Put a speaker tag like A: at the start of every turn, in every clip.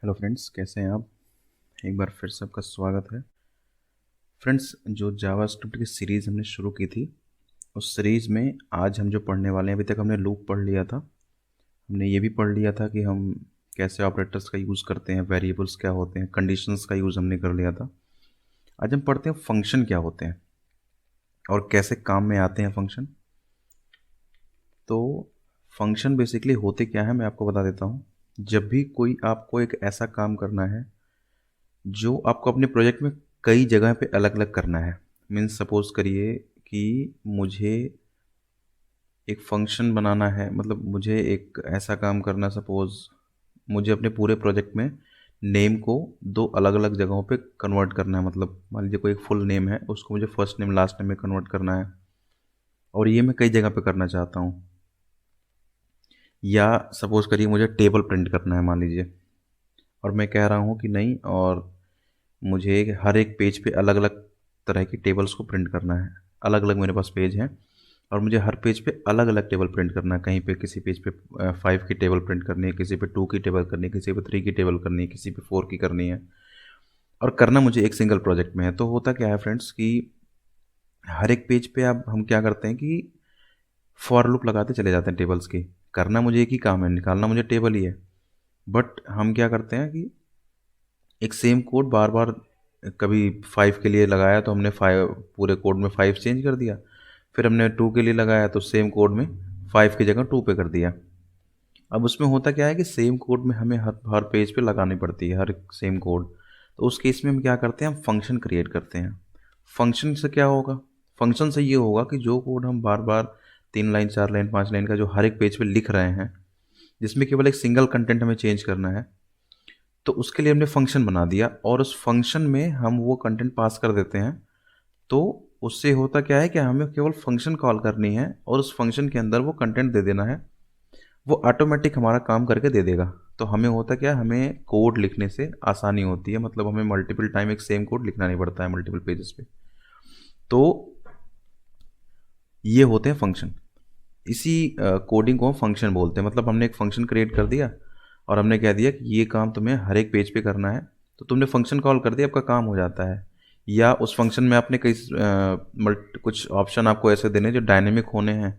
A: Hello friends, कैसे हैं आप। एक बार फिर से आपका स्वागत है। फ्रेंड्स, जो जावास्क्रिप्ट की सीरीज़ हमने शुरू की थी, उस सीरीज़ में आज हम जो पढ़ने वाले हैं, अभी तक हमने लूप पढ़ लिया था। हमने ये भी पढ़ लिया था कि हम कैसे ऑपरेटर्स का यूज़ करते हैं, वेरिएबल्स क्या होते हैं, कंडीशंस का यूज़ हमने कर लिया था। आज हम पढ़ते हैं फंक्शन क्या होते हैं और कैसे काम में आते हैं फंक्शन। तो फंक्शन बेसिकली होते क्या है, मैं आपको बता देता हूँ। जब भी कोई आपको एक ऐसा काम करना है जो आपको अपने प्रोजेक्ट में कई जगह पे अलग अलग करना है। मीन्स सपोज करिए कि मुझे एक फंक्शन बनाना है, मतलब मुझे एक ऐसा काम करना, सपोज मुझे अपने पूरे प्रोजेक्ट में नेम को दो अलग अलग जगहों पे कन्वर्ट करना है। मतलब मान लीजिए कोई एक फुल नेम है, उसको मुझे फर्स्ट नेम लास्ट नेम में कन्वर्ट करना है, और ये मैं कई जगह पे करना चाहता हूँ। या सपोज करिए मुझे टेबल प्रिंट करना है, मान लीजिए, और मैं कह रहा हूँ कि नहीं, और मुझे हर एक पेज पे अलग अलग तरह की टेबल्स को प्रिंट करना है। अलग अलग मेरे पास पेज हैं और मुझे हर पेज पे अलग अलग टेबल प्रिंट करना है। कहीं पे किसी पेज पे 5 की टेबल प्रिंट करनी है, किसी पे 2 की टेबल करनी है, किसी पे 3 की टेबल करनी है, किसी पे 4 की करनी है, और करना मुझे एक सिंगल प्रोजेक्ट में है। तो होता क्या है फ्रेंड्स कि हर एक पेज पे अब हम क्या करते हैं कि फॉर लूप लगाते चले जाते हैं टेबल्स की। करना मुझे एक ही काम है, निकालना मुझे टेबल ही है। बट हम क्या करते हैं कि एक सेम कोड बार बार, कभी 5 के लिए लगाया तो हमने 5 पूरे कोड में 5 चेंज कर दिया, फिर हमने 2 के लिए लगाया तो सेम कोड में 5 की जगह 2 पे कर दिया। अब उसमें होता क्या है कि सेम कोड में हमें हर हर पेज पे लगानी पड़ती है हर सेम कोड। तो उस केस में हम क्या करते हैं, हम फंक्शन क्रिएट करते हैं। फंक्शन से क्या होगा, फंक्शन से ये होगा कि जो कोड हम बार बार 3 लाइन 4 लाइन 5 लाइन का जो हर एक पेज पे लिख रहे हैं, जिसमें केवल एक सिंगल कंटेंट हमें चेंज करना है, तो उसके लिए हमने फंक्शन बना दिया और उस फंक्शन में हम वो कंटेंट पास कर देते हैं। तो उससे होता क्या है कि हमें केवल फंक्शन कॉल करनी है और उस फंक्शन के अंदर वो कंटेंट दे देना है। वो ऑटोमेटिक हमारा काम करके दे देगा। तो हमें होता क्या है, हमें कोड लिखने से आसानी होती है। मतलब हमें मल्टीपल टाइम एक सेम कोड लिखना नहीं पड़ता है मल्टीपल पेजेस पे। तो ये होते हैं फंक्शन। इसी कोडिंग को हम फंक्शन बोलते हैं। मतलब हमने एक फंक्शन क्रिएट कर दिया और हमने कह दिया कि ये काम तुम्हें हर एक पेज पे करना है, तो तुमने फंक्शन कॉल कर दिया, आपका काम हो जाता है। या उस फंक्शन में आपने कई कुछ ऑप्शन आपको ऐसे देने जो डायनेमिक होने हैं,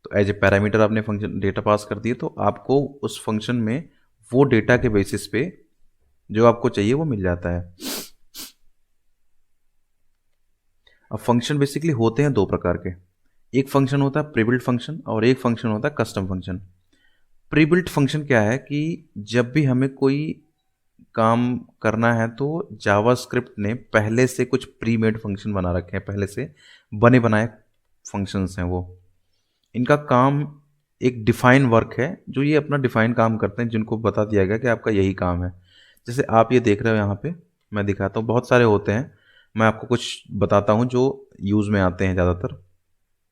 A: तो एज ए पैरामीटर आपने फंक्शन डेटा पास कर दिए, तो आपको उस फंक्शन में वो डेटा के बेसिस पे जो आपको चाहिए वो मिल जाता है। अब फंक्शन बेसिकली होते हैं दो प्रकार के। एक फंक्शन होता है प्रीबिल्ट फंक्शन और एक फंक्शन होता है कस्टम फंक्शन। प्रीबिल्ट फंक्शन क्या है कि जब भी हमें कोई काम करना है तो जावास्क्रिप्ट ने पहले से कुछ प्री मेड फंक्शन बना रखे हैं, पहले से बने बनाए फंक्शंस हैं वो। इनका काम एक डिफाइन वर्क है, जो ये अपना डिफाइन काम करते हैं, जिनको बता दिया गया कि आपका यही काम है। जैसे आप ये देख रहे हो यहाँ पे, मैं दिखाता हूँ, बहुत सारे होते हैं। मैं आपको कुछ बताता हूँ जो यूज़ में आते हैं ज़्यादातर।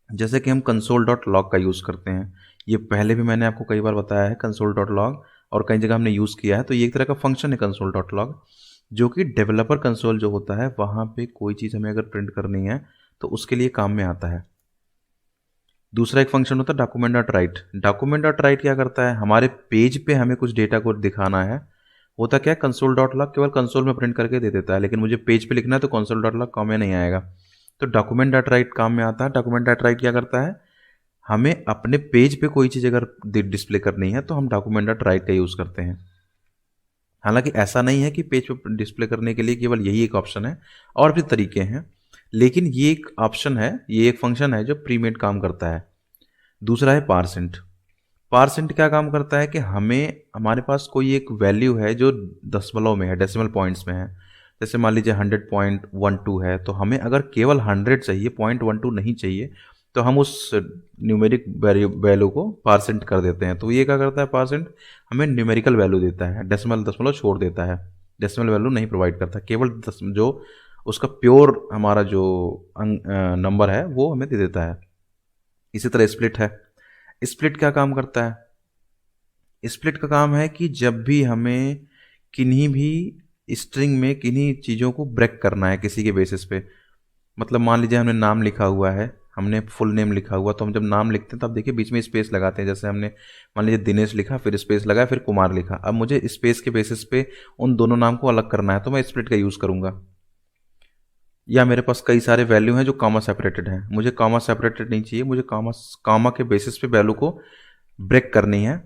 A: जैसे कि हम कंसोल डॉट लॉग का यूज़ करते हैं। ये पहले भी मैंने आपको कई बार बताया है कंसोल डॉट लॉग, और कई जगह हमने यूज़ किया है। तो ये एक तरह का फंक्शन है कंसोल डॉट लॉग, जो कि डेवलपर कंसोल जो होता है, वहाँ पे कोई चीज़ हमें अगर प्रिंट करनी है तो उसके लिए काम में आता है। दूसरा एक फंक्शन होता है document dot right. Document dot right क्या करता है, हमारे पेज पे हमें कुछ डेटा को दिखाना है। होता क्या है, कंसोल डॉट लॉग केवल कंसोल में प्रिंट करके दे देता है, लेकिन मुझे पेज पे लिखना है तो कंसोल डॉट लॉग काम में नहीं आएगा। तो डॉक्यूमेंट डॉट राइट काम में आता है। डॉक्यूमेंट डॉट राइट क्या करता है, हमें अपने पेज पे कोई चीज़ अगर डिस्प्ले करनी है तो हम डॉक्यूमेंट डॉट राइट का यूज़ करते हैं। हालांकि ऐसा नहीं है कि पेज पे डिस्प्ले करने के लिए केवल यही एक ऑप्शन है, और भी तरीके हैं, लेकिन ये एक ऑप्शन है, ये एक फंक्शन है जो प्रीमेड काम करता है। दूसरा है पारसेंट। पारसेंट क्या काम करता है कि हमें, हमारे पास कोई एक वैल्यू है जो दशमलव में है, डेसिमल पॉइंट्स में है। जैसे मान लीजिए 100.12 है, तो हमें अगर केवल 100 चाहिए, 0.12 नहीं चाहिए, तो हम उस न्यूमेरिक वैल्यू को पारसेंट कर देते हैं। तो ये क्या करता है, पारसेंट हमें न्यूमेरिकल वैल्यू देता है, डेसिमल दशमलव छोड़ देता है, डेसिमल वैल्यू नहीं प्रोवाइड करता, केवल जो उसका प्योर हमारा जो नंबर है वो हमें दे देता है। इसी तरह स्प्लिट है। स्प्लिट क्या काम करता है, स्प्लिट का काम है कि जब भी हमें किन्हीं भी स्ट्रिंग में किन्हीं चीज़ों को ब्रेक करना है किसी के बेसिस पे, मतलब मान लीजिए हमने नाम लिखा हुआ है, हमने फुल नेम लिखा हुआ, तो हम जब नाम लिखते हैं तो आप देखिए बीच में स्पेस लगाते हैं। जैसे हमने मान लीजिए दिनेश लिखा, फिर स्पेस लगाया, फिर कुमार लिखा। अब मुझे स्पेस के बेसिस पे उन दोनों नाम को अलग करना है तो मैं स्प्लिट का यूज़ करूँगा। या मेरे पास कई सारे वैल्यू हैं जो कॉमा सेपरेटेड हैं, मुझे कॉमा सेपरेटेड नहीं चाहिए, मुझे कॉमा के बेसिस पे वैल्यू को ब्रेक करनी है।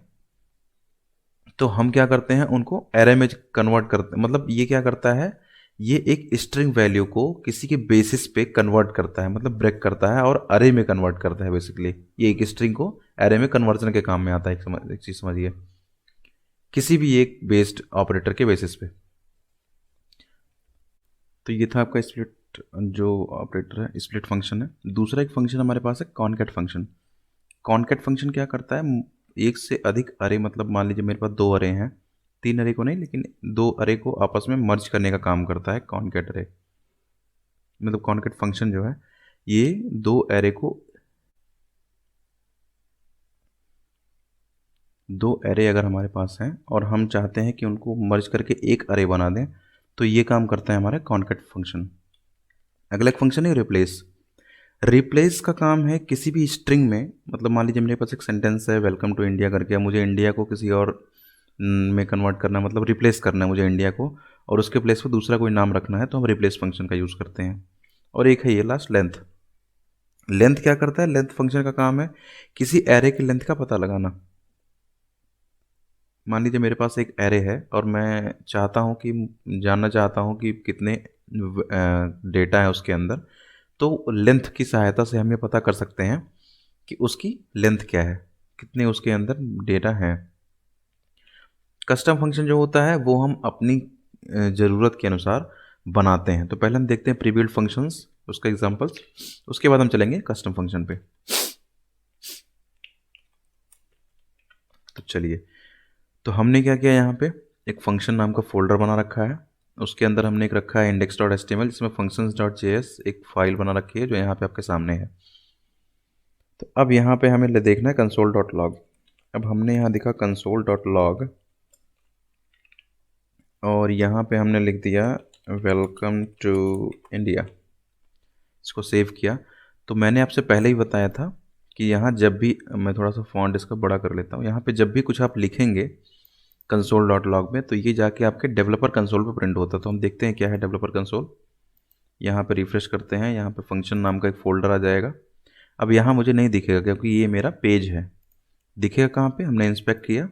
A: तो हम क्या करते हैं, उनको एरे में कन्वर्ट करते हैं। मतलब ये क्या करता है, ये एक स्ट्रिंग वैल्यू को किसी के बेसिस पे कन्वर्ट करता है, मतलब ब्रेक करता है और अरे में कन्वर्ट करता है। बेसिकली ये एक स्ट्रिंग को एरे में कन्वर्जन के काम में आता है। एक चीज़ समझिए, किसी भी एक बेस्ड ऑपरेटर के बेसिस पे। तो ये था आपका स्प्लिट जो ऑपरेटर है, स्प्लिट फंक्शन है। दूसरा एक फंक्शन हमारे पास है कॉनकैट फंक्शन। कॉनकैट फंक्शन क्या करता है, एक से अधिक अरे, मतलब मान लीजिए मेरे पास 2 अरे हैं, 3 अरे को नहीं लेकिन 2 अरे को आपस में मर्ज करने का काम करता है कॉनकैट अरे। मतलब कॉनकैट फंक्शन जो है ये 2 अरे को, 2 अरे अगर हमारे पास हैं और हम चाहते हैं कि उनको मर्ज करके एक अरे बना दें, तो ये काम करता है हमारा कॉनकैट फंक्शन। अगला एक फंक्शन है रिप्लेस। रिप्लेस का काम है किसी भी स्ट्रिंग में, मतलब मान लीजिए मेरे पास एक सेंटेंस है वेलकम टू इंडिया करके, मुझे इंडिया को किसी और में कन्वर्ट करना है, मतलब रिप्लेस करना है मुझे इंडिया को, और उसके प्लेस पे दूसरा कोई नाम रखना है, तो हम रिप्लेस फंक्शन का यूज़ करते हैं। और एक है ये लास्ट लेंथ। लेंथ क्या करता है, लेंथ फंक्शन का काम है किसी एरे की लेंथ का पता लगाना। मान लीजिए मेरे पास एक एरे है और मैं चाहता हूँ कि जानना चाहता हूँ कि कितने डेटा है उसके अंदर, तो लेंथ की सहायता से हम ये पता कर सकते हैं कि उसकी लेंथ क्या है, कितने उसके अंदर डेटा हैं। कस्टम फंक्शन जो होता है वो हम अपनी ज़रूरत के अनुसार बनाते हैं। तो पहले हम देखते हैं प्रीबिल्ट फंक्शंस, उसका एग्जांपल्स, उसके बाद हम चलेंगे कस्टम फंक्शन पे। तो चलिए, तो हमने क्या किया, यहाँ पे एक फंक्शन नाम का फोल्डर बना रखा है, उसके अंदर हमने एक रखा है index.html, जिसमें functions.js एक फाइल बना रखी है जो यहाँ पे आपके सामने है। तो अब यहाँ पे हमें देखना है console.log। अब हमने यहाँ लिखा console.log और यहाँ पे हमने लिख दिया वेलकम टू इंडिया, इसको सेव किया। तो मैंने आपसे पहले ही बताया था कि यहाँ जब भी, मैं थोड़ा सा फॉन्ट इसका बड़ा कर लेता हूँ, यहाँ पे जब भी कुछ आप लिखेंगे console.log में, तो ये जाके आपके डेवलपर कंसोल पे प्रिंट होता है। तो हम देखते हैं क्या है डेवलपर कंसोल। यहाँ पे रिफ्रेश करते हैं, यहाँ पे फंक्शन नाम का एक फ़ोल्डर आ जाएगा। अब यहाँ मुझे नहीं दिखेगा क्योंकि ये मेरा पेज है। दिखेगा कहाँ पे, हमने इंस्पेक्ट किया,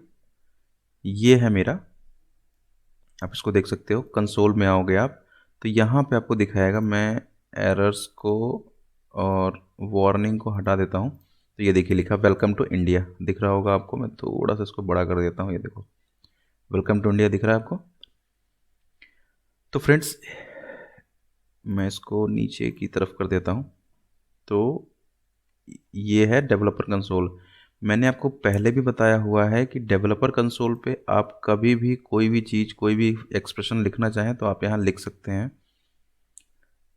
A: ये है मेरा, आप इसको देख सकते हो। कंसोल में आओगे आप तो यहाँ पे आपको दिखाएगा। मैं एरर्स को और वार्निंग को हटा देता हूँ, तो ये देखिए लिखा वेलकम टू इंडिया, दिख रहा होगा आपको। मैं थोड़ा सा इसको बड़ा कर देता हूँ, ये देखो वेलकम टू इंडिया दिख रहा है आपको। तो फ्रेंड्स मैं इसको नीचे की तरफ कर देता हूँ। तो ये है डेवलपर कंसोल। मैंने आपको पहले भी बताया हुआ है कि डेवलपर कंसोल पे आप कभी भी कोई भी चीज़, कोई भी एक्सप्रेशन लिखना चाहें तो आप यहाँ लिख सकते हैं,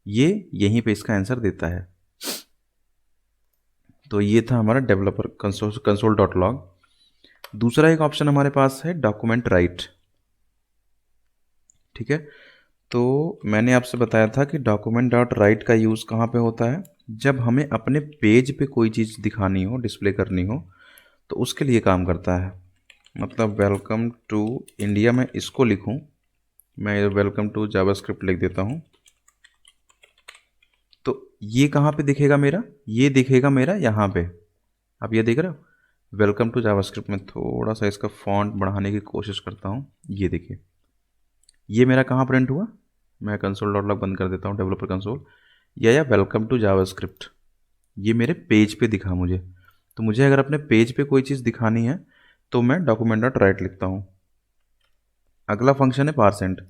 A: ये यहीं पे इसका आंसर देता है। तो ये था हमारा डेवलपर console.log। दूसरा एक ऑप्शन हमारे पास है डॉक्यूमेंट राइट। ठीक है, तो मैंने आपसे बताया था कि document.write का यूज़ कहाँ पे होता है, जब हमें अपने पेज पे कोई चीज़ दिखानी हो, डिस्प्ले करनी हो, तो उसके लिए काम करता है। मतलब वेलकम टू इंडिया मैं इसको लिखूं, मैं वेलकम टू जावास्क्रिप्ट लिख देता हूं, तो ये कहाँ पे दिखेगा मेरा, ये दिखेगा मेरा यहाँ पे। आप ये देख रहे हो वेलकम टू जावास्क्रिप्ट। में थोड़ा सा इसका फॉन्ट बढ़ाने की कोशिश करता हूँ, ये देखिए ये मेरा कहाँ प्रिंट हुआ। मैं console.log बंद कर देता हूँ, डेवलपर कंसोल, या वेलकम टू जावास्क्रिप्ट, ये मेरे पेज पे दिखा मुझे। तो मुझे अगर अपने पेज पे कोई चीज़ दिखानी है तो मैं document.write लिखता हूँ। अगला फंक्शन है पारसेंट।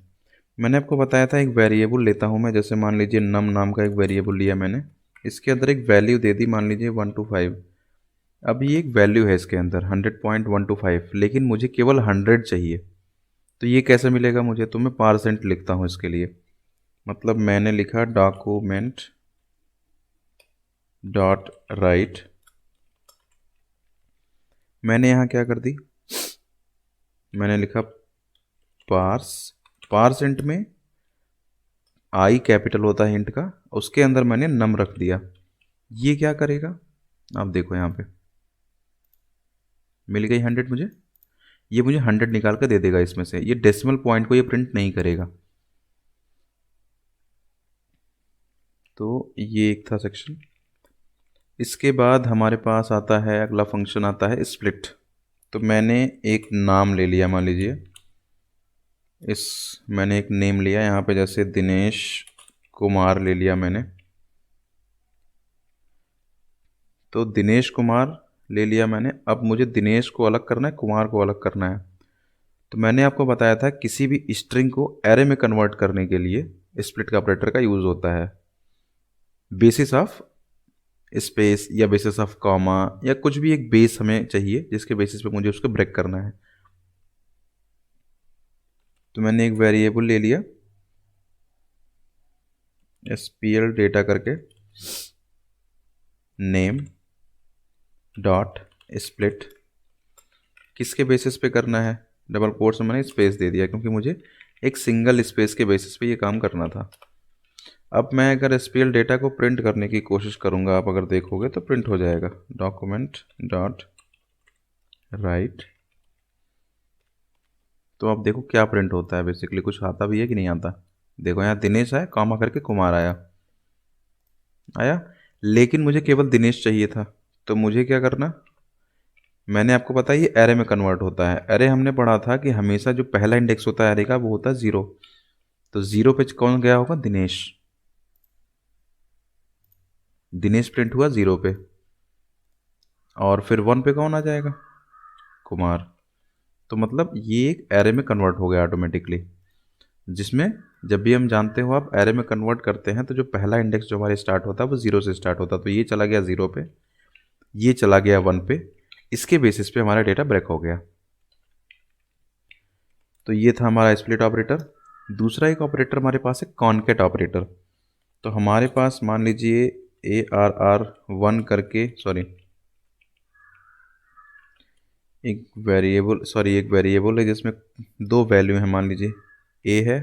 A: मैंने आपको बताया था एक वेरिएबल लेता हूँ मैं, जैसे मान लीजिए नम नाम का एक वेरिएबल लिया मैंने, इसके अंदर एक वैल्यू दे दी, मान लीजिए 125। अब ये एक वैल्यू है इसके अंदर 100.125, लेकिन मुझे केवल 100 चाहिए। तो ये कैसे मिलेगा मुझे, तो मैं पारसेंट लिखता हूँ इसके लिए। मतलब मैंने लिखा डॉक्यूमेंट डॉट राइट, मैंने यहाँ क्या कर दी, मैंने लिखा पारसेंट में आई कैपिटल होता है हिंट का, उसके अंदर मैंने नम रख दिया। ये क्या करेगा, आप देखो यहाँ पे मिल गई 100 मुझे, ये मुझे 100 निकाल कर दे देगा इसमें से, ये डेसिमल पॉइंट को ये प्रिंट नहीं करेगा। तो ये एक था सेक्शन। इसके बाद हमारे पास आता है, अगला फंक्शन आता है स्प्लिट। तो मैंने एक नाम ले लिया, मान लीजिए मैंने एक नेम लिया यहाँ पे, जैसे दिनेश कुमार ले लिया मैंने। तो दिनेश कुमार ले लिया मैंने। अब मुझे दिनेश को अलग करना है, कुमार को अलग करना है। तो मैंने आपको बताया था किसी भी स्ट्रिंग को एरे में कन्वर्ट करने के लिए स्प्लिट का ऑपरेटर का यूज़ होता है, बेसिस ऑफ स्पेस या बेसिस ऑफ कॉमा, या कुछ भी एक बेस हमें चाहिए जिसके बेसिस पे मुझे उसको ब्रेक करना है। तो मैंने एक वेरिएबल ले लिया SPL डेटा करके, नेम डॉट स्प्लिट। किसके बेसिस पे करना है, डबल कोट्स में मैंने स्पेस दे दिया क्योंकि मुझे एक सिंगल स्पेस के बेसिस पे ये काम करना था। अब मैं अगर SPL डेटा को प्रिंट करने की कोशिश करूँगा, आप अगर देखोगे तो प्रिंट हो जाएगा, डॉक्यूमेंट डॉट राइट। तो आप देखो क्या प्रिंट होता है, बेसिकली कुछ आता भी है कि नहीं आता। देखो यहाँ दिनेश आया, कॉमा करके कुमार आया आया, लेकिन मुझे केवल दिनेश चाहिए था। तो मुझे क्या करना, मैंने आपको बताया ये एरे में कन्वर्ट होता है। एरे हमने पढ़ा था कि हमेशा जो पहला इंडेक्स होता है एरे का वो होता है 0। तो 0 पे कौन गया होगा, दिनेश। दिनेश प्रिंट हुआ 0 पे, और फिर 1 पे कौन आ जाएगा, कुमार। तो मतलब ये एक एरे में कन्वर्ट हो गया ऑटोमेटिकली, जिसमें जब भी हम जानते हो आप एरे में कन्वर्ट करते हैं तो जो पहला इंडेक्स जो हमारे स्टार्ट होता है वो 0 से स्टार्ट होता है। तो ये चला गया 0 पे, ये चला गया 1 पे, इसके बेसिस पे हमारा डेटा ब्रेक हो गया। तो ये था हमारा स्प्लिट ऑपरेटर। दूसरा एक ऑपरेटर हमारे पास है कॉनकेट ऑपरेटर। तो हमारे पास मान लीजिए ARR1 करके, सॉरी एक वेरिएबल है जिसमें दो वैल्यू है, मान लीजिए A है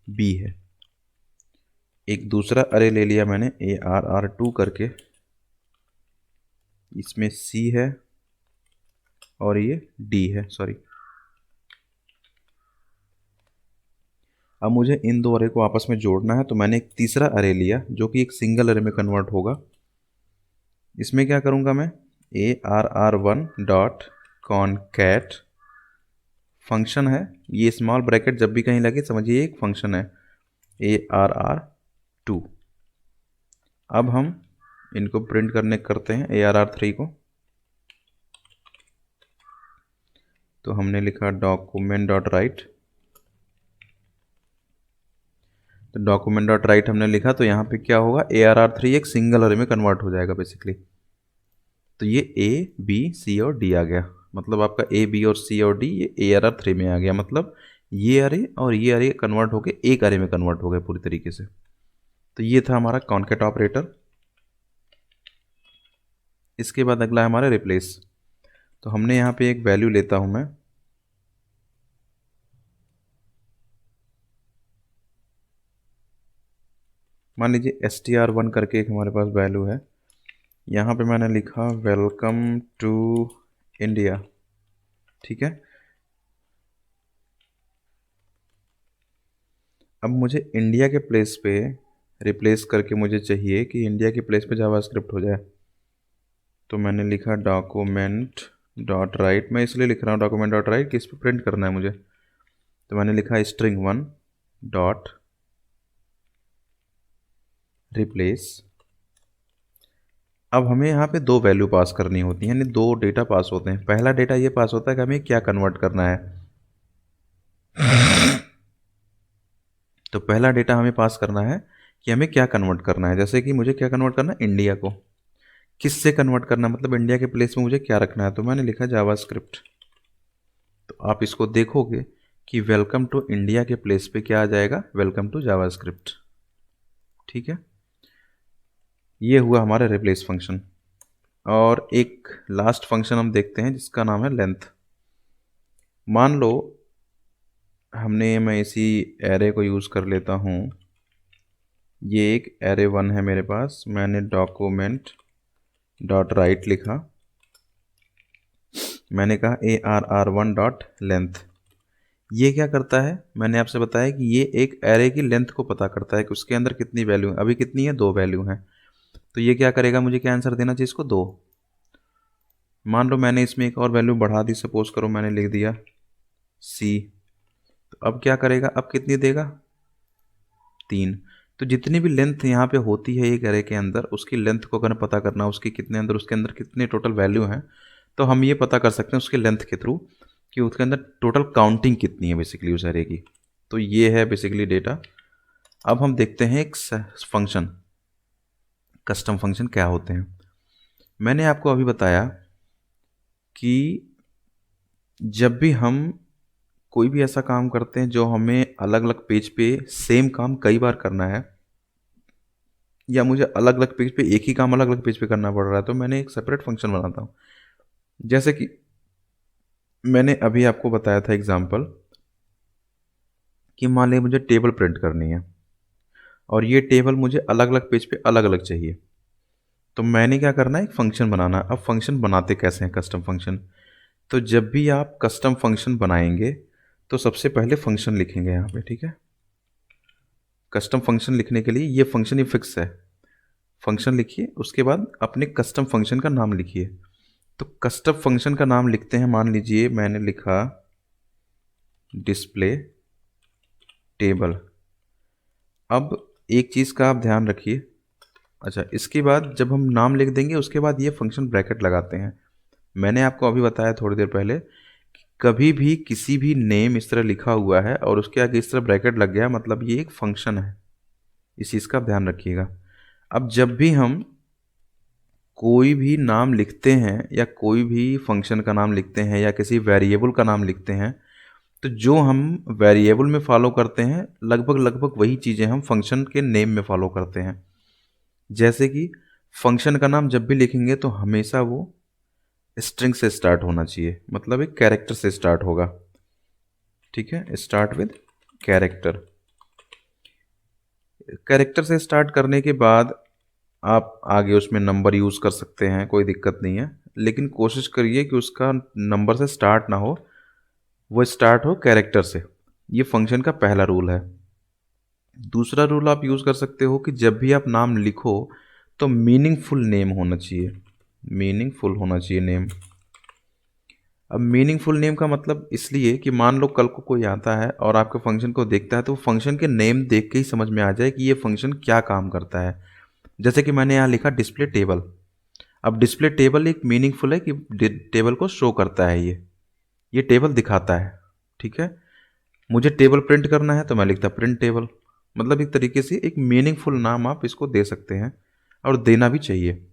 A: B है। एक दूसरा अरे ले लिया मैंने ARR2 करके, इसमें C है और ये D है, सॉरी। अब मुझे इन दो अरे को आपस में जोड़ना है, तो मैंने एक तीसरा अरे लिया जो कि एक सिंगल अरे में कन्वर्ट होगा। इसमें क्या करूँगा मैं, ARR1 डॉट कॉनकैट, फंक्शन है ये, स्मॉल ब्रैकेट जब भी कहीं लगे समझिए एक फंक्शन है, ARR2। अब हम इनको प्रिंट करते हैं ARR3 को। तो हमने लिखा डॉक्यूमेंट डॉट राइट। तो डॉक्यूमेंट डॉट राइट हमने लिखा, तो यहाँ पे क्या होगा, ARR3 एक सिंगल अरे में कन्वर्ट हो जाएगा बेसिकली। तो ये A B C और D आ गया, मतलब आपका A B और C और D ये ARR3 में आ गया। मतलब ये अरे और ये अरे कन्वर्ट होके एक अरे में कन्वर्ट हो गए पूरी तरीके से। तो ये था हमारा कॉनकैट ऑपरेटर। इसके बाद अगला है हमारा रिप्लेस। तो हमने यहाँ पे एक वैल्यू लेता हूँ मैं, मान लीजिए STR1 करके एक हमारे पास वैल्यू है। यहाँ पे मैंने लिखा वेलकम टू इंडिया, ठीक है। अब मुझे इंडिया के प्लेस पे रिप्लेस करके मुझे चाहिए कि इंडिया के प्लेस पे जावास्क्रिप्ट हो जाए। तो मैंने लिखा डॉक्यूमेंट डॉट राइट। मैं इसलिए लिख रहा हूँ डॉक्यूमेंट डॉट राइट कि इस पर प्रिंट करना है मुझे। तो मैंने लिखा string1 डॉट रिप्लेस। अब हमें यहाँ पे दो वैल्यू पास करनी होती हैं, यानी दो डेटा पास होते हैं। पहला डेटा ये पास होता है कि हमें क्या कन्वर्ट करना है। तो पहला डेटा हमें पास करना है कि हमें क्या कन्वर्ट करना है। जैसे कि मुझे क्या कन्वर्ट करना है, इंडिया को। किससे कन्वर्ट करना है, मतलब इंडिया के प्लेस में मुझे क्या रखना है। तो मैंने लिखा जावास्क्रिप्ट। तो आप इसको देखोगे कि वेलकम टू इंडिया के प्लेस पे क्या आ जाएगा, वेलकम टू जावास्क्रिप्ट, ठीक है। ये हुआ हमारा रिप्लेस फंक्शन। और एक लास्ट फंक्शन हम देखते हैं जिसका नाम है लेंथ। मान लो मैं इसी एरे को यूज़ कर लेता हूँ, ये एक एरे 1 है मेरे पास, मैंने डॉक्यूमेंट डॉट राइट लिखा, मैंने कहा ARR1 डॉट लेंथ। ये क्या करता है, मैंने आपसे बताया कि ये एक एरे की लेंथ को पता करता है कि उसके अंदर कितनी वैल्यू है। अभी कितनी है, 2 वैल्यू हैं। तो ये क्या करेगा, मुझे क्या आंसर देना चाहिए इसको, 2। मान लो मैंने इसमें एक और वैल्यू बढ़ा दी, सपोज करो मैंने लिख दिया C। तो अब क्या करेगा, अब कितनी देगा, 3। तो जितनी भी लेंथ यहाँ पे होती है एक एरे के अंदर, उसकी लेंथ को अगर पता करना, उसकी कितने अंदर, उसके अंदर कितने टोटल वैल्यू हैं, तो हम ये पता कर सकते हैं उसके लेंथ के थ्रू कि उसके अंदर टोटल काउंटिंग कितनी है बेसिकली उस एरे की। तो ये है बेसिकली डेटा। अब हम देखते हैं एक फंक्शन, कस्टम फंक्शन क्या होते हैं। मैंने आपको अभी बताया कि जब भी हम कोई भी ऐसा काम करते हैं जो हमें अलग अलग पेज पे सेम काम कई बार करना है, या मुझे अलग अलग पेज पे एक ही काम अलग अलग पेज पे करना पड़ रहा है, तो मैंने एक सेपरेट फंक्शन बनाता हूँ। जैसे कि मैंने अभी आपको बताया था एग्जांपल कि मान लीजिए मुझे टेबल प्रिंट करनी है और ये टेबल मुझे अलग अलग पेज पे अलग अलग चाहिए। तो मैंने क्या करना है, एक फंक्शन बनाना। अब फंक्शन बनाते कैसे हैं, कस्टम फंक्शन। तो जब भी आप कस्टम फंक्शन बनाएंगे तो सबसे पहले फंक्शन लिखेंगे यहाँ पे, ठीक है। कस्टम फंक्शन लिखने के लिए ये फंक्शन ही फिक्स है, फंक्शन लिखिए, उसके बाद अपने कस्टम फंक्शन का नाम लिखिए। तो कस्टम फंक्शन का नाम लिखते हैं, मान लीजिए मैंने लिखा डिस्प्ले टेबल। अब एक चीज़ का आप ध्यान रखिए, अच्छा इसके बाद जब हम नाम लिख देंगे उसके बाद ये फंक्शन ब्रैकेट लगाते हैं। मैंने आपको अभी बताया थोड़ी देर पहले कि कभी भी किसी भी नेम इस तरह लिखा हुआ है और उसके आगे इस तरह ब्रैकेट लग गया, मतलब ये एक फंक्शन है। इस चीज़ का ध्यान रखिएगा। अब जब भी हम कोई भी नाम लिखते हैं या कोई भी फंक्शन का नाम लिखते हैं या किसी वेरिएबल का नाम लिखते हैं, तो जो हम वेरिएबल में फॉलो करते हैं लगभग लगभग वही चीज़ें हम फंक्शन के नेम में फॉलो करते हैं। जैसे कि फंक्शन का नाम जब भी लिखेंगे तो हमेशा वो स्ट्रिंग से स्टार्ट होना चाहिए, मतलब एक कैरेक्टर से स्टार्ट होगा, ठीक है। Start with character. कैरेक्टर से स्टार्ट करने के बाद आप आगे उसमें नंबर यूज़ कर सकते हैं, कोई दिक्कत नहीं है, लेकिन कोशिश करिए कि उसका नंबर से स्टार्ट ना हो, वो स्टार्ट हो कैरेक्टर से। ये फंक्शन का पहला रूल है। दूसरा रूल आप यूज़ कर सकते हो कि जब भी आप नाम लिखो तो मीनिंगफुल नेम होना चाहिए, मीनिंगफुल होना चाहिए नेम। अब मीनिंगफुल नेम का मतलब इसलिए कि मान लो कल को कोई आता है और आपके फंक्शन को देखता है तो फंक्शन के नेम देख के ही समझ में आ जाए कि ये फंक्शन क्या काम करता है। जैसे कि मैंने यहाँ लिखा डिस्प्ले टेबल। अब डिस्प्ले टेबल एक मीनिंगफुल है कि टेबल को शो करता है, ये टेबल दिखाता है, ठीक है। मुझे टेबल प्रिंट करना है तो मैं लिखता प्रिंट टेबल। मतलब एक तरीके से एक मीनिंगफुल नाम आप इसको दे सकते हैं और देना भी चाहिए।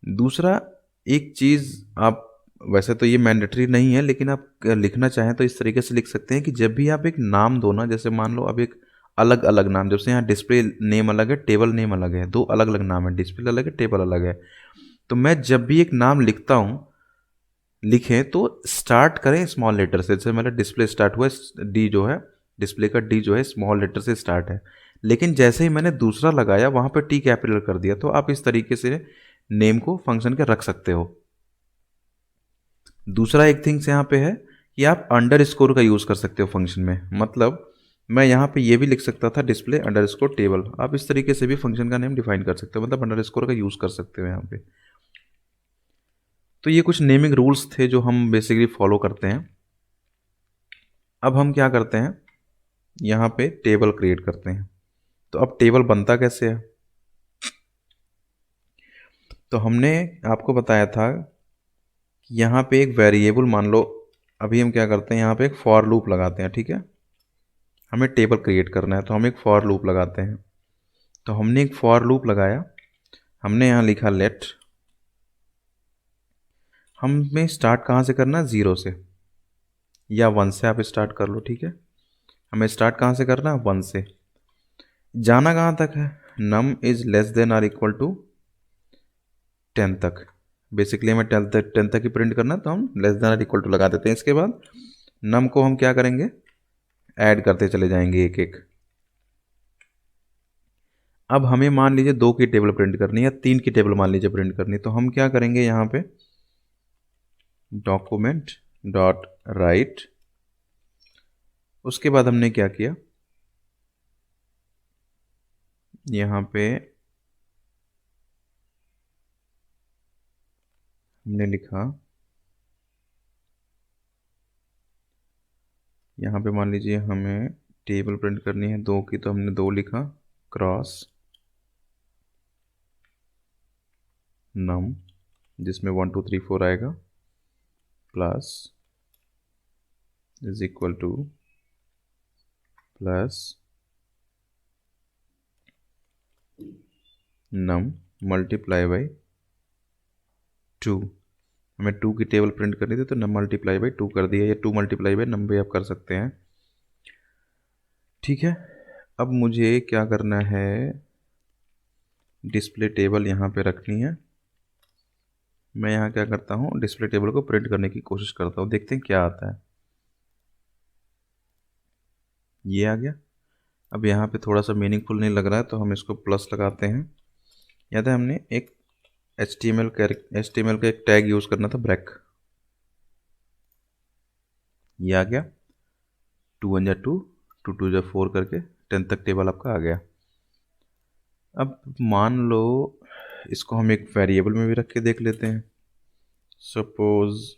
A: दूसरा एक चीज़ आप, वैसे तो ये मैंडेटरी नहीं है लेकिन आप लिखना चाहें तो इस तरीके से लिख सकते हैं कि जब भी आप एक नाम दो ना, जैसे मान लो अब एक अलग अलग नाम, जैसे यहाँ डिस्प्ले नेम अलग है, टेबल नेम अलग है, दो अलग अलग नाम है, डिस्प्ले अलग है, टेबल अलग है। तो मैं जब भी एक नाम लिखता हूँ, लिखें तो स्टार्ट करें स्मॉल लेटर से। जैसे मेरा डिस्प्ले स्टार्ट हुआ, डी जो है, डिस्प्ले का डी जो है स्मॉल लेटर से स्टार्ट है, लेकिन जैसे ही मैंने दूसरा लगाया वहाँ पर टी कैपिटल कर दिया। तो आप इस तरीके से नेम को फंक्शन के रख सकते हो। दूसरा एक थिंग्स यहाँ पे है कि आप अंडर स्कोर का यूज़ कर सकते हो फंक्शन में। मतलब मैं यहाँ पे ये भी लिख सकता था डिस्प्ले अंडर स्कोर टेबल। आप इस तरीके से भी फंक्शन का नेम डिफाइन कर सकते हो, मतलब अंडर स्कोर का यूज़ कर सकते हो यहाँ पे। तो ये कुछ नेमिंग रूल्स थे जो हम बेसिकली फॉलो करते हैं। अब हम क्या करते हैं, यहाँ पे टेबल क्रिएट करते हैं। तो अब टेबल बनता कैसे है, तो हमने आपको बताया था कि यहाँ पे एक वेरिएबल मान लो, अभी हम क्या करते हैं यहाँ पे एक फॉर लूप लगाते हैं, ठीक है। हमें टेबल क्रिएट करना है तो हम एक फॉर लूप लगाते हैं। तो हमने एक फॉर लूप लगाया, हमने यहाँ लिखा लेट। हमें स्टार्ट कहाँ से करना है, ज़ीरो से या वन से, आप स्टार्ट कर लो, ठीक है। हमें स्टार्ट कहाँ से करना है, वन से। जाना कहाँ तक है, num is less than or equal to 10 तक। बेसिकली हमें 10 तक ही प्रिंट करना है, तो हम less than or equal to लगा देते हैं। इसके बाद नम को हम क्या करेंगे, ऐड करते चले जाएंगे एक एक। अब हमें मान लीजिए 2 की टेबल प्रिंट करनी है या 3 की टेबल मान लीजिए प्रिंट करनी है, तो हम क्या करेंगे यहाँ पे डॉक्यूमेंट डॉट राइट, उसके बाद हमने क्या किया, यहाँ पे हमने लिखा, यहाँ पे मान लीजिए हमें टेबल प्रिंट करनी है 2 की, तो हमने 2 लिखा क्रॉस नम, जिसमें 1 2 3 4 आएगा, plus is equal to plus num multiply by 2। हमें 2 की टेबल प्रिंट करनी थी तो नम मल्टीप्लाई बाई 2 कर दिया, या 2 मल्टीप्लाई बाई नम भी आप कर सकते हैं। ठीक है, अब मुझे क्या करना है, डिस्प्ले टेबल यहाँ पे रखनी है। मैं यहाँ क्या करता हूँ, डिस्प्ले टेबल को प्रिंट करने की कोशिश करता हूँ, देखते हैं क्या आता है। ये आ गया। अब यहाँ पे थोड़ा सा मीनिंगफुल नहीं लग रहा है तो हम इसको प्लस लगाते हैं। याद है हमने एक HTML का एक टैग यूज़ करना था, ब्रेक। ये आ गया, 2 1 जा 2, 2 2 जा 4 करके 10 तक टेबल आपका आ गया। अब मान लो इसको हम एक वेरिएबल में भी रख के देख लेते हैं। सपोज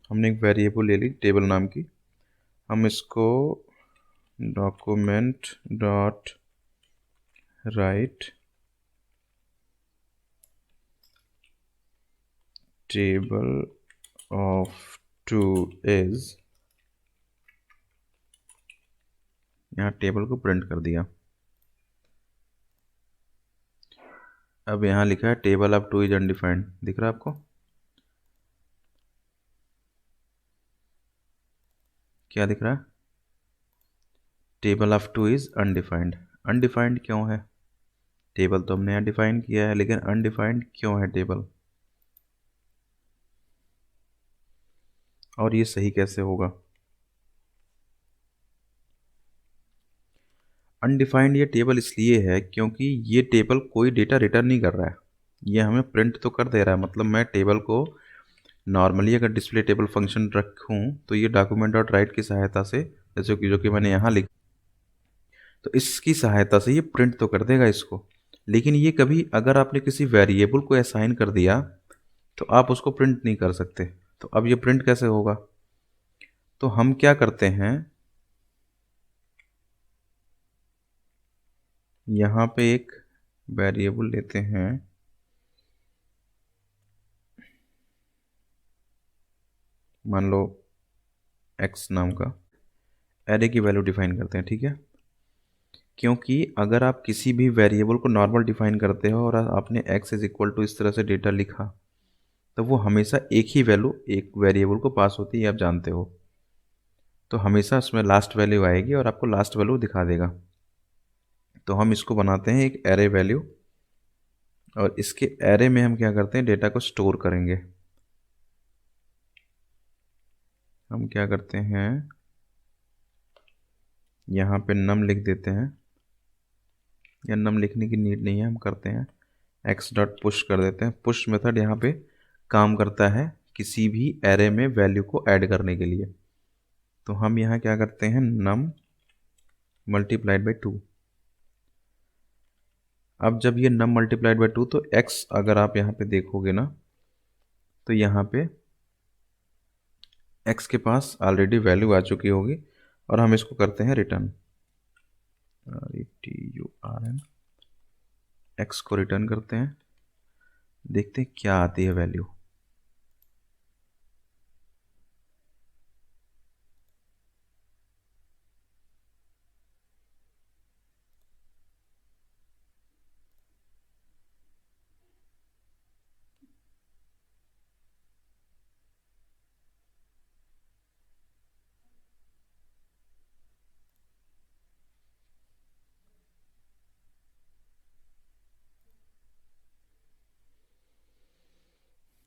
A: हमने एक वेरिएबल ले ली टेबल नाम की, हम इसको document dot right table of 2 is, यहाँ टेबल को प्रिंट कर दिया। अब यहाँ लिखा है टेबल ऑफ 2 इज अनडिफाइंड, दिख रहा है आपको? क्या दिख रहा है? Table of 2 is undefined. Undefined क्यों है? टेबल तो हमने यहाँ डिफाइन किया है, लेकिन अनडिफाइंड क्यों है टेबल, और ये सही कैसे होगा? अनडिफाइंड ये टेबल इसलिए है क्योंकि ये टेबल कोई डेटा रिटर्न नहीं कर रहा है, ये हमें प्रिंट तो कर दे रहा है। मतलब मैं टेबल को नॉर्मली अगर डिस्प्ले टेबल फंक्शन रखूँ तो ये डॉक्यूमेंट डॉट राइट की सहायता से, जैसे कि जो कि मैंने यहाँ लिखा, तो इसकी सहायता से ये प्रिंट तो कर देगा इसको। लेकिन ये कभी अगर आपने किसी वेरिएबल को असाइन कर दिया तो आप उसको प्रिंट नहीं कर सकते। तो अब ये प्रिंट कैसे होगा? तो हम क्या करते हैं, यहाँ पे एक वेरिएबल लेते हैं, मान लो x नाम का, एरे की वैल्यू डिफाइन करते हैं। ठीक है, क्योंकि अगर आप किसी भी वेरिएबल को नॉर्मल डिफाइन करते हो और आपने x इज इक्वल टू इस तरह से डेटा लिखा, तो वो हमेशा एक ही वैल्यू एक वेरिएबल को पास होती है, आप जानते हो। तो हमेशा उसमें लास्ट वैल्यू आएगी और आपको लास्ट वैल्यू दिखा देगा। तो हम इसको बनाते हैं एक एरे वैल्यू, और इसके एरे में हम क्या करते हैं, डेटा को स्टोर करेंगे। हम क्या करते हैं, यहाँ पे नम लिख देते हैं, या नम लिखने की नीड नहीं है, हम करते हैं एक्स डॉट पुश कर देते हैं। पुश मेथड यहाँ पे काम करता है किसी भी एरे में वैल्यू को ऐड करने के लिए। तो हम यहाँ क्या करते हैं, नम मल्टीप्लाइड बाई 2। अब जब ये नम मल्टीप्लाइड बाई 2, तो एक्स अगर आप यहाँ पे देखोगे ना, तो यहाँ पे एक्स के पास ऑलरेडी वैल्यू आ चुकी होगी, और हम इसको करते हैं रिटर्न, RETURN, एक्स को रिटर्न करते हैं, देखते हैं क्या आती है वैल्यू।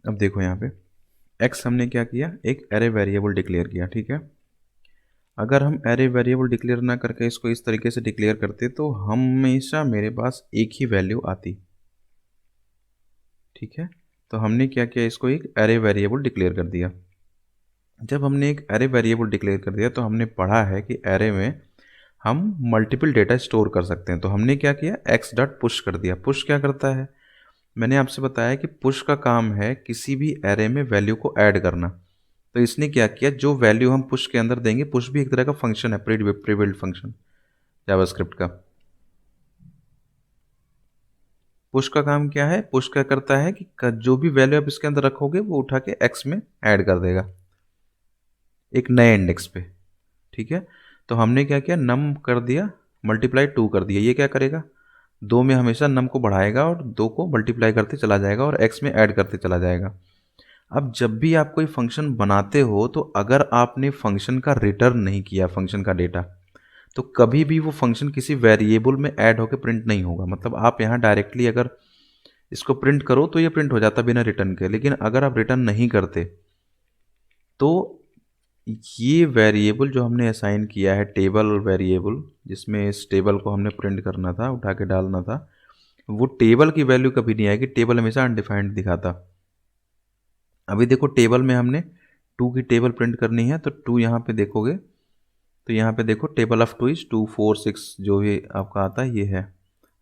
A: अब देखो यहाँ पे x हमने क्या किया, एक एरे वेरिएबल डिक्लेयर किया, ठीक है। अगर हम एरे वेरिएबल डिक्लेयर ना करके इसको इस तरीके से डिक्लेयर करते तो हमेशा मेरे पास एक ही वैल्यू आती, ठीक है। तो हमने क्या किया, इसको एक एरे वेरिएबल डिक्लेयर कर दिया। जब हमने एक एरे वेरिएबल डिक्लेयर कर दिया तो हमने पढ़ा है कि एरे में हम मल्टीपल डेटा स्टोर कर सकते हैं। तो हमने क्या किया, एक्स डॉट पुश कर दिया। पुश क्या करता है, मैंने आपसे बताया कि पुश का काम है किसी भी एरे में वैल्यू को ऐड करना। तो इसने क्या किया, जो वैल्यू हम पुश के अंदर देंगे, पुश भी एक तरह का फंक्शन है, प्री बिल्ट फंक्शन जावास्क्रिप्ट का। पुश का काम क्या है, पुश क्या करता है कि जो भी वैल्यू आप इसके अंदर रखोगे वो उठा के एक्स में ऐड कर देगा एक नए इंडेक्स पे, ठीक है। तो हमने क्या किया, नम कर दिया, मल्टीप्लाई 2 कर दिया। ये क्या करेगा, 2 में हमेशा नम को बढ़ाएगा और 2 को मल्टीप्लाई करते चला जाएगा और एक्स में ऐड करते चला जाएगा। अब जब भी आप कोई फंक्शन बनाते हो तो अगर आपने फंक्शन का रिटर्न नहीं किया, फंक्शन का डेटा, तो कभी भी वो फंक्शन किसी वेरिएबल में ऐड होकर प्रिंट नहीं होगा। मतलब आप यहाँ डायरेक्टली अगर इसको प्रिंट करो तो ये प्रिंट हो जाता बिना रिटर्न के, लेकिन अगर आप रिटर्न नहीं करते तो ये वेरिएबल जो हमने असाइन किया है, टेबल वेरिएबल, जिसमें इस टेबल को हमने प्रिंट करना था, उठा के डालना था, वो टेबल की वैल्यू कभी नहीं आएगी। टेबल हमेशा अनडिफाइंड दिखाता। अभी देखो टेबल में हमने 2 की टेबल प्रिंट करनी है, तो 2 यहाँ पे देखोगे तो यहाँ पे देखो टेबल ऑफ 2 इज 2 4 6 जो भी आपका आता है ये है।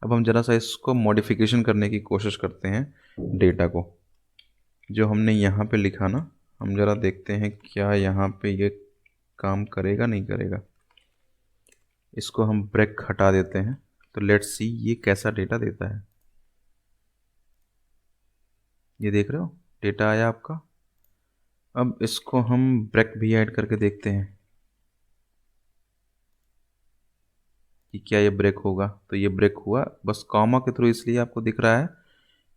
A: अब हम ज़रा सा इसको मॉडिफिकेशन करने की कोशिश करते हैं, डेटा को जो हमने यहाँ पे लिखा ना, हम ज़रा देखते हैं क्या यहाँ पे ये काम करेगा नहीं करेगा। इसको हम ब्रेक हटा देते हैं, तो लेट्स सी ये कैसा डेटा देता है। ये देख रहे हो डेटा आया आपका। अब इसको हम ब्रेक भी ऐड करके देखते हैं कि क्या ये ब्रेक होगा। तो ये ब्रेक हुआ, बस कॉमा के थ्रू इसलिए आपको दिख रहा है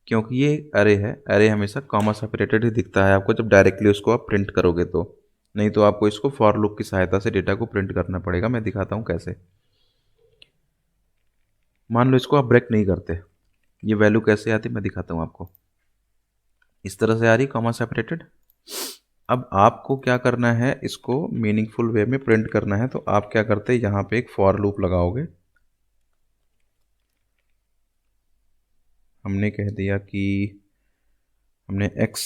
A: क्योंकि ये अरे है। अरे हमेशा कॉमा सेपरेटेड ही दिखता है आपको जब डायरेक्टली उसको आप प्रिंट करोगे तो, नहीं तो आपको इसको फॉर लूप की सहायता से डेटा को प्रिंट करना पड़ेगा। मैं दिखाता हूँ कैसे। मान लो इसको आप ब्रेक नहीं करते, ये वैल्यू कैसे आती मैं दिखाता हूँ आपको। इस तरह से आ रही कॉमा सेपरेटेड। अब आपको क्या करना है, इसको मीनिंगफुल वे में प्रिंट करना है, तो आप क्या करते हैं, यहाँ पे एक फॉर लूप लगाओगे। हमने कह दिया कि हमने एक्स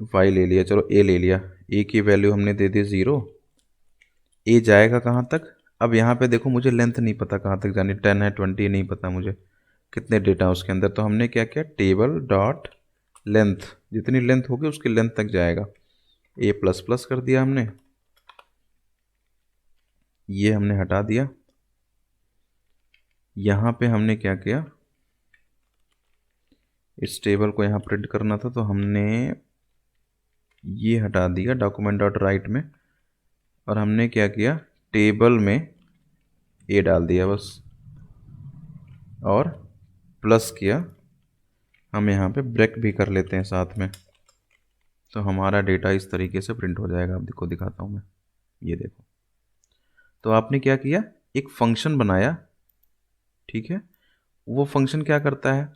A: वाई ले लिया, चलो ए ले लिया, ए की वैल्यू हमने दे दी 0। ए जाएगा कहाँ तक, अब यहाँ पे देखो मुझे लेंथ नहीं पता कहाँ तक जानी, 10 है 20 नहीं पता मुझे कितने डेटा उसके अंदर। तो हमने क्या किया, टेबल डॉट लेंथ, जितनी लेंथ होगी उसकी लेंथ तक जाएगा। ए प्लस प्लस कर दिया हमने, ये हमने हटा दिया। यहाँ पे हमने क्या किया, इस टेबल को यहाँ प्रिंट करना था तो हमने ये हटा दिया डॉक्यूमेंट डॉट राइट में, और हमने क्या किया, टेबल में ए डाल दिया बस, और प्लस किया। हम यहाँ पे ब्रेक भी कर लेते हैं साथ में, तो हमारा डेटा इस तरीके से प्रिंट हो जाएगा। अब देखो दिखाता हूँ मैं, ये देखो। तो आपने क्या किया, एक फंक्शन बनाया, ठीक है। वो फंक्शन क्या करता है,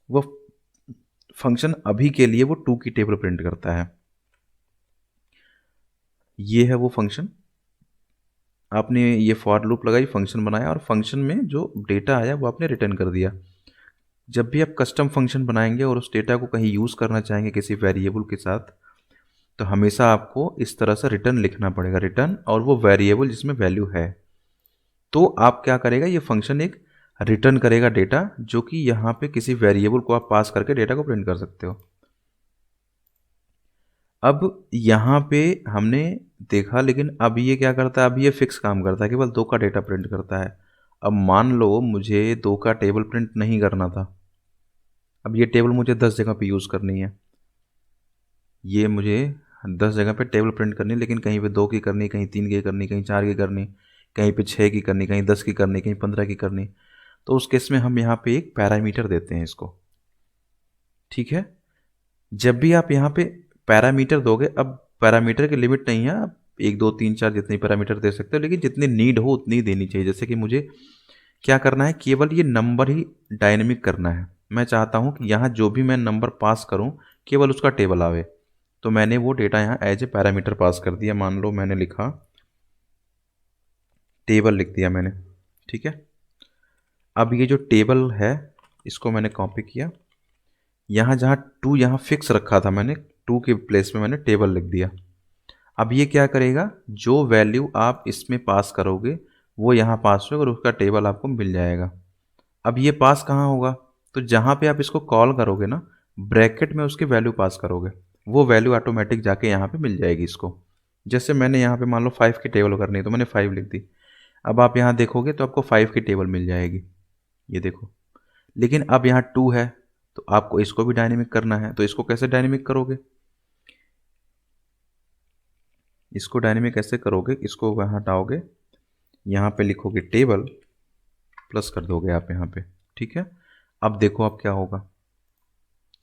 A: वो फंक्शन अभी के लिए वो 2 की टेबल प्रिंट करता है। ये है वो फंक्शन, आपने ये फॉर लूप लगाई, फंक्शन बनाया, और फंक्शन में जो डेटा आया वो आपने रिटर्न कर दिया। जब भी आप कस्टम फंक्शन बनाएंगे और उस डेटा को कहीं यूज़ करना चाहेंगे किसी वेरिएबल के साथ, तो हमेशा आपको इस तरह से रिटर्न लिखना पड़ेगा, रिटर्न और वो वेरिएबल जिसमें वैल्यू है। तो आप क्या करेगा, ये फंक्शन एक रिटर्न करेगा डेटा, जो कि यहाँ पे किसी वेरिएबल को आप पास करके डेटा को प्रिंट कर सकते हो। अब यहाँ पे हमने देखा, लेकिन अब ये क्या करता है, अब ये फिक्स काम करता है, केवल 2 का डेटा प्रिंट करता है। अब मान लो मुझे 2 का टेबल प्रिंट नहीं करना था, अब ये टेबल मुझे 10 जगह पे यूज़ करनी है, ये मुझे 10 जगह पे टेबल प्रिंट करनी है, लेकिन कहीं पे 2 की करनी, कहीं 3 की करनी, कहीं 4 की करनी, कहीं पे 6 की करनी, कहीं 10 की करनी, कहीं 15 की करनी। तो उस केस में हम यहाँ पे एक पैरामीटर देते हैं इसको, ठीक है। जब भी आप यहाँ पे पैरामीटर दोगे, अब पैरामीटर की लिमिट नहीं है, आप 1 2 3 4 जितनी पैरामीटर दे सकते हो, लेकिन जितनी नीड हो उतनी देनी चाहिए। जैसे कि मुझे क्या करना है, केवल ये नंबर ही डायनेमिक करना है। मैं चाहता हूँ कि यहाँ जो भी मैं नंबर पास करूँ, केवल उसका टेबल आवे। तो मैंने वो डेटा यहाँ एज ए पैरामीटर पास कर दिया। मान लो मैंने लिखा टेबल, लिख दिया मैंने, ठीक है। अब ये जो टेबल है इसको मैंने कॉपी किया, यहाँ जहाँ टू यहाँ फिक्स रखा था मैंने, टू के प्लेस में मैंने टेबल लिख दिया। अब ये क्या करेगा, जो वैल्यू आप इसमें पास करोगे वो यहाँ पास होगा और उसका टेबल आपको मिल जाएगा। अब ये पास कहाँ होगा, तो जहाँ पे आप इसको कॉल करोगे ना, ब्रैकेट में उसकी वैल्यू पास करोगे, वो वैल्यू ऑटोमेटिक जाके यहाँ पे मिल जाएगी इसको। जैसे मैंने यहाँ पे मान लो 5 की टेबल करनी है तो मैंने 5 लिख दी। अब आप यहाँ देखोगे तो आपको 5 की टेबल मिल जाएगी, ये देखो। लेकिन अब यहाँ 2 है तो आपको इसको भी डायनेमिक करना है, तो इसको कैसे डायनेमिक करोगे, इसको डायनेमिक कैसे करोगे, इसको वहाँ हटाओगे, यहाँ पे लिखोगे टेबल, प्लस कर दोगे आप यहाँ पे, ठीक है। अब देखो अब क्या होगा,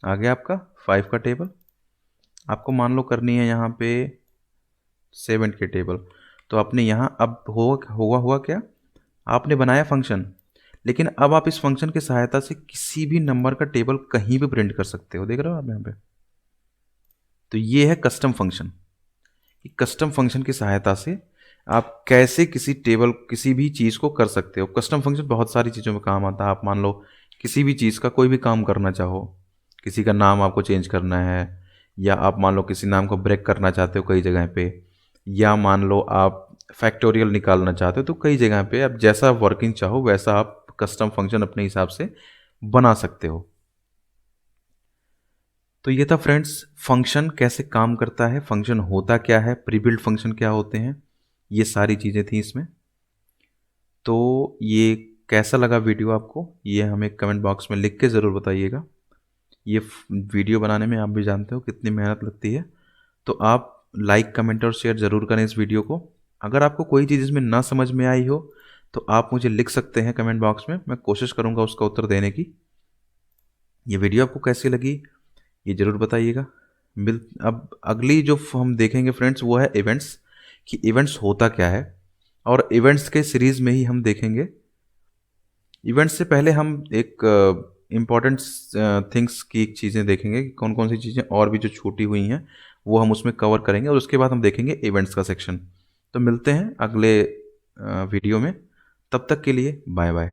A: आ गया आपका 5 का टेबल। आपको मान लो करनी है यहाँ पे 7 की टेबल, तो आपने यहाँ अब हुआ क्या, आपने बनाया फंक्शन, लेकिन अब आप इस फंक्शन की सहायता से किसी भी नंबर का टेबल कहीं भी प्रिंट कर सकते हो, देख रहे हो आप यहाँ पे। तो ये है कस्टम फंक्शन। कस्टम फंक्शन की सहायता से आप कैसे किसी टेबल किसी भी चीज़ को कर सकते हो। कस्टम फंक्शन बहुत सारी चीज़ों में काम आता है। आप मान लो किसी भी चीज़ का कोई भी काम करना चाहो, किसी का नाम आपको चेंज करना है, या आप मान लो किसी नाम को ब्रेक करना चाहते हो कई जगह पे, या मान लो आप फैक्टोरियल निकालना चाहते हो, तो कई जगह पे आप जैसा वर्किंग चाहो वैसा आप कस्टम फंक्शन अपने हिसाब से बना सकते हो। तो ये था फ्रेंड्स, फंक्शन कैसे काम करता है, फंक्शन होता क्या है, प्रीबिल्ड फंक्शन क्या होते हैं, ये सारी चीज़ें थी इसमें। तो ये कैसा लगा वीडियो आपको, ये हमें कमेंट बॉक्स में लिख के ज़रूर बताइएगा। ये वीडियो बनाने में आप भी जानते हो कितनी मेहनत लगती है, तो आप लाइक कमेंट और शेयर ज़रूर करें इस वीडियो को। अगर आपको कोई चीज़ इसमें ना समझ में आई हो तो आप मुझे लिख सकते हैं कमेंट बॉक्स में, मैं कोशिश करूँगा उसका उत्तर देने की। ये वीडियो आपको कैसी लगी ये ज़रूर बताइएगा। अब अगली जो हम देखेंगे फ्रेंड्स वो है इवेंट्स, कि इवेंट्स होता क्या है, और इवेंट्स के सीरीज़ में ही हम देखेंगे। इवेंट्स से पहले हम एक इम्पॉर्टेंट थिंग्स की चीज़ें देखेंगे कि कौन कौन सी चीज़ें और भी जो छूटी हुई हैं वो हम उसमें कवर करेंगे, और उसके बाद हम देखेंगे इवेंट्स का सेक्शन। तो मिलते हैं अगले वीडियो में, तब तक के लिए बाय बाय।